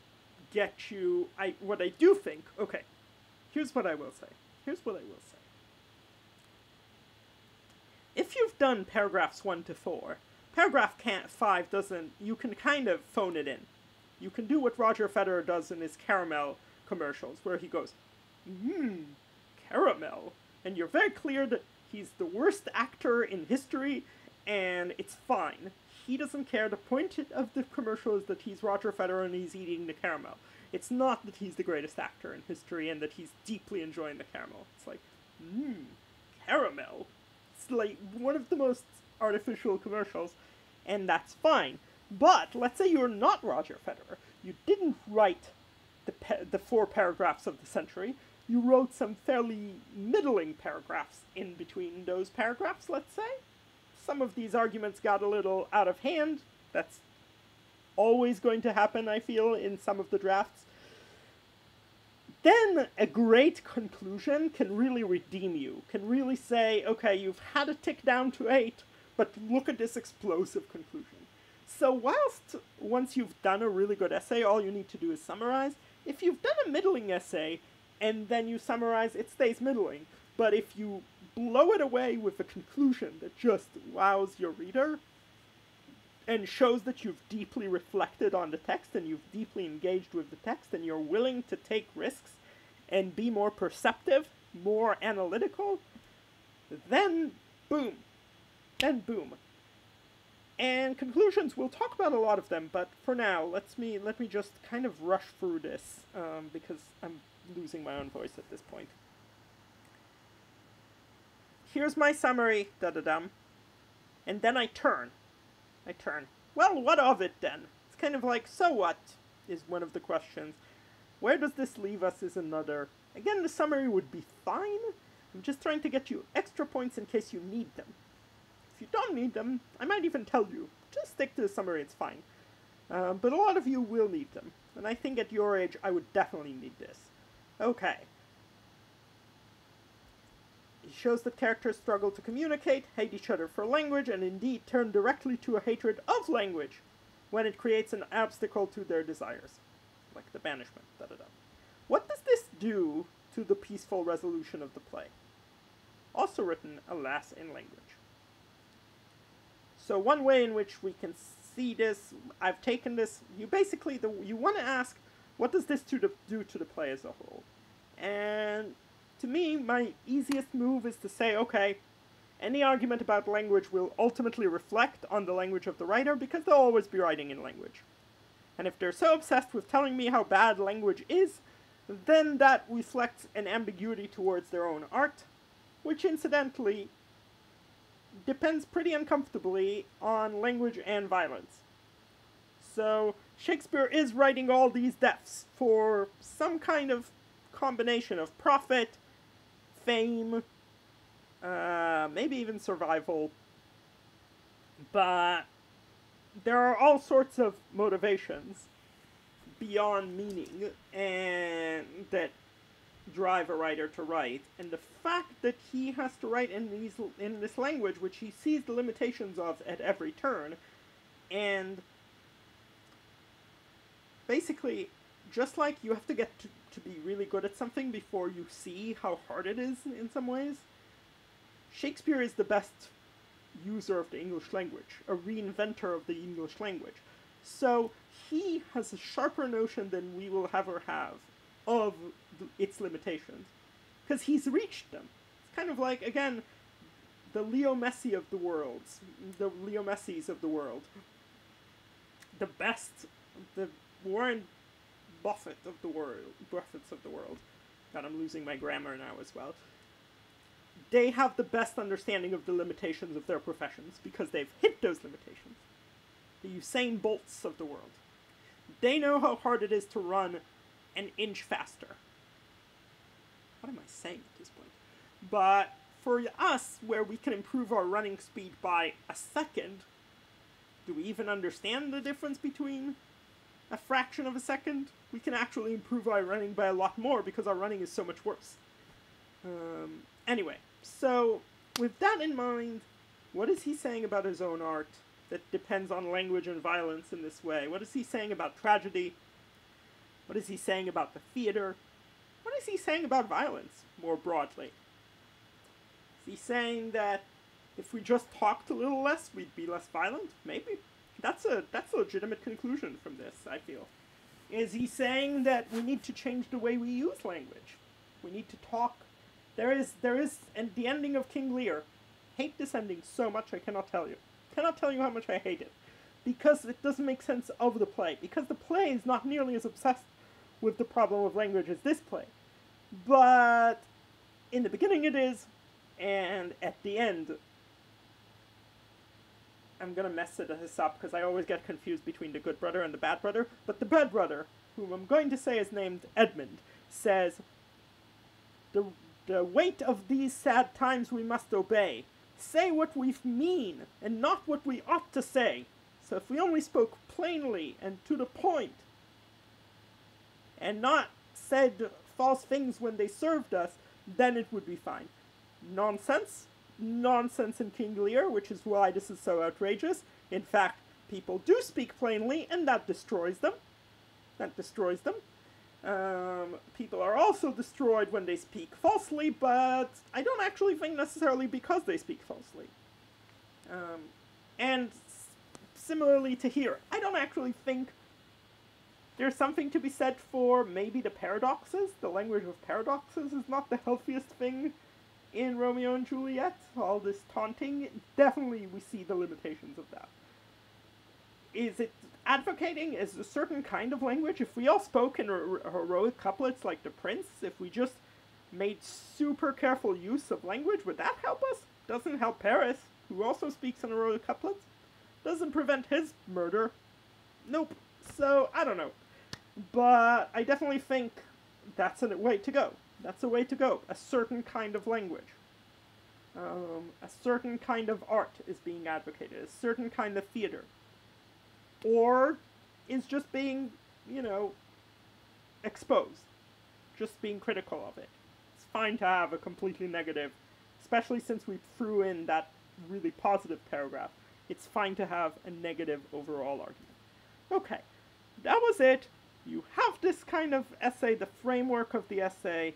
[SPEAKER 1] get you... What I do think... Okay, here's what I will say. If you've done paragraphs 1 to 4, paragraph 5 doesn't... You can kind of phone it in. You can do what Roger Federer does in his caramel commercials, where he goes, caramel. And you're very clear that he's the worst actor in history, and it's fine. He doesn't care. The point of the commercial is that he's Roger Federer and he's eating the caramel. It's not that he's the greatest actor in history and that he's deeply enjoying the caramel. It's like, caramel. It's like one of the most artificial commercials, and that's fine. But let's say you're not Roger Federer. You didn't write the 4 paragraphs of the century. You wrote some fairly middling paragraphs in between those paragraphs, let's say. Some of these arguments got a little out of hand. That's always going to happen, I feel, in some of the drafts. Then a great conclusion can really redeem you, can really say, okay, you've had a tick down to 8, but look at this explosive conclusion. So once you've done a really good essay, all you need to do is summarize. If you've done a middling essay, and then you summarize, it stays middling. But if you blow it away with a conclusion that just wows your reader, and shows that you've deeply reflected on the text, and you've deeply engaged with the text, and you're willing to take risks, and be more perceptive, more analytical, then boom. And conclusions, we'll talk about a lot of them, but for now, let me just kind of rush through this, because I'm losing my own voice at this point. Here's my summary, da-da-dum, and then I turn. Well, what of it then? It's kind of like, so what? is one of the questions. Where does this leave us is another. Again, the summary would be fine. I'm just trying to get you extra points in case you need them. If you don't need them, I might even tell you. Just stick to the summary, it's fine. But a lot of you will need them. And I think at your age, I would definitely need this. Okay. He shows that characters struggle to communicate, hate each other for language, and indeed turn directly to a hatred of language when it creates an obstacle to their desires. Like the banishment, da-da-da. What does this do to the peaceful resolution of the play? Also written, alas, in language. So one way in which we can see this, I've taken this, you basically, you want to ask, what does this do to the play as a whole? And to me, my easiest move is to say, okay, any argument about language will ultimately reflect on the language of the writer because they'll always be writing in language. And if they're so obsessed with telling me how bad language is, then that reflects an ambiguity towards their own art, which incidentally depends pretty uncomfortably on language and violence. So Shakespeare is writing all these deaths for some kind of combination of profit, fame, maybe even survival, but there are all sorts of motivations beyond meaning and that drive a writer to write, and the fact that he has to write in this language which he sees the limitations of at every turn, and basically, just like you have to get to be really good at something before you see how hard it is in some ways, Shakespeare is the best user of the English language, a reinventor of the English language. So he has a sharper notion than we will ever have of its limitations, because he's reached them. It's kind of like, again, the Leo Messi of the world, the Leo Messis of the world, the best, the Warren Buffetts of the world. God, I'm losing my grammar now as well. They have the best understanding of the limitations of their professions because they've hit those limitations. The Usain Bolts of the world. They know how hard it is to run an inch faster. What am I saying at this point? But for us, where we can improve our running speed by a second, do we even understand the difference between a fraction of a second? We can actually improve our running by a lot more because our running is so much worse. Anyway, so with that in mind, what is he saying about his own art that depends on language and violence in this way? What is he saying about tragedy? What is he saying about the theater? What is he saying about violence, more broadly? Is he saying that if we just talked a little less, we'd be less violent? Maybe. That's a legitimate conclusion from this, I feel. Is he saying that we need to change the way we use language? We need to talk. There is, and the ending of King Lear. Hate this ending so much I cannot tell you. Cannot tell you how much I hate it. Because it doesn't make sense of the play. Because the play is not nearly as obsessed with the problem of language as this play. But in the beginning it is, and at the end, I'm gonna mess this up because I always get confused between the good brother and the bad brother, but the bad brother, whom I'm going to say is named Edmund, says, the weight of these sad times we must obey. Say what we mean, and not what we ought to say. So if we only spoke plainly and to the point, and not said false things when they served us, then it would be fine. Nonsense. Nonsense in King Lear, which is why this is so outrageous. In fact, people do speak plainly, and that destroys them. People are also destroyed when they speak falsely, but I don't actually think necessarily because they speak falsely. And similarly to here, I don't actually think there's something to be said for maybe the paradoxes. The language of paradoxes is not the healthiest thing in Romeo and Juliet. All this taunting, definitely we see the limitations of that. Is it advocating is a certain kind of language? If we all spoke in heroic couplets like the prince, if we just made super careful use of language, would that help us? Doesn't help Paris, who also speaks in heroic couplets. Doesn't prevent his murder. Nope. So, I don't know. But I definitely think that's a way to go. That's a way to go. A certain kind of language. A certain kind of art is being advocated. A certain kind of theater. Or is just being, you know, exposed. Just being critical of it. It's fine to have a completely negative, especially since we threw in that really positive paragraph. It's fine to have a negative overall argument. Okay, that was it. You have this kind of essay, the framework of the essay,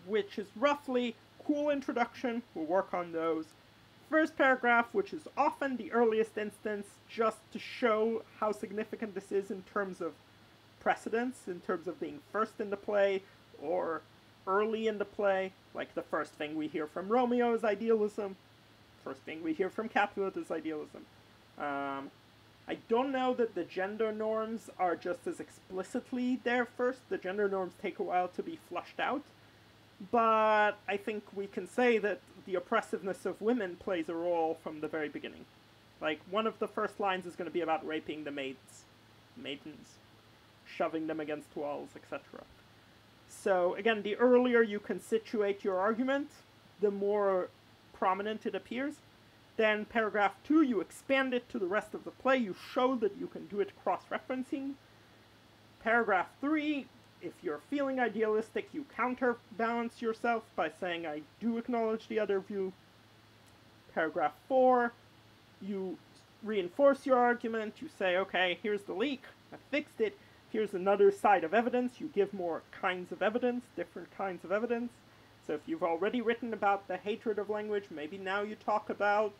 [SPEAKER 1] which is roughly cool introduction. We'll work on those. First paragraph, which is often the earliest instance, just to show how significant this is in terms of precedence, in terms of being first in the play or early in the play. Like the first thing we hear from Romeo is idealism. First thing we hear from Capulet is idealism. I don't know that the gender norms are just as explicitly there first. The gender norms take a while to be flushed out. But I think we can say that the oppressiveness of women plays a role from the very beginning. Like, one of the first lines is going to be about raping the maidens, shoving them against walls, etc. So, again, the earlier you can situate your argument, the more prominent it appears. Then paragraph 2, you expand it to the rest of the play. You show that you can do it cross-referencing. Paragraph 3, if you're feeling idealistic, you counterbalance yourself by saying, I do acknowledge the other view. Paragraph 4, you reinforce your argument. You say, okay, here's the leak. I fixed it. Here's another side of evidence. You give more kinds of evidence, different kinds of evidence. So if you've already written about the hatred of language, maybe now you talk about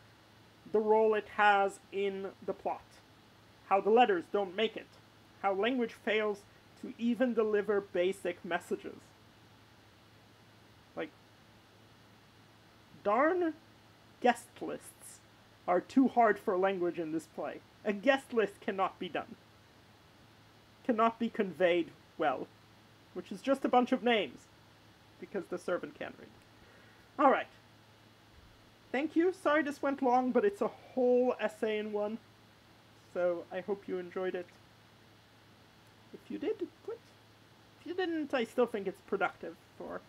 [SPEAKER 1] the role it has in the plot. How the letters don't make it. How language fails to even deliver basic messages. Like, darn guest lists are too hard for language in this play. A guest list cannot be done. Cannot be conveyed well. Which is just a bunch of names. Because the servant can't read. Alright. Thank you. Sorry this went long, but it's a whole essay in one. So I hope you enjoyed it. If you did, great. If you didn't, I still think it's productive for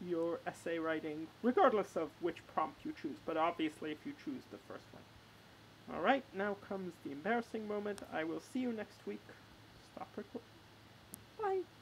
[SPEAKER 1] your essay writing, regardless of which prompt you choose, but obviously if you choose the first one. Alright, now comes the embarrassing moment. I will see you next week. Stop recording. Bye.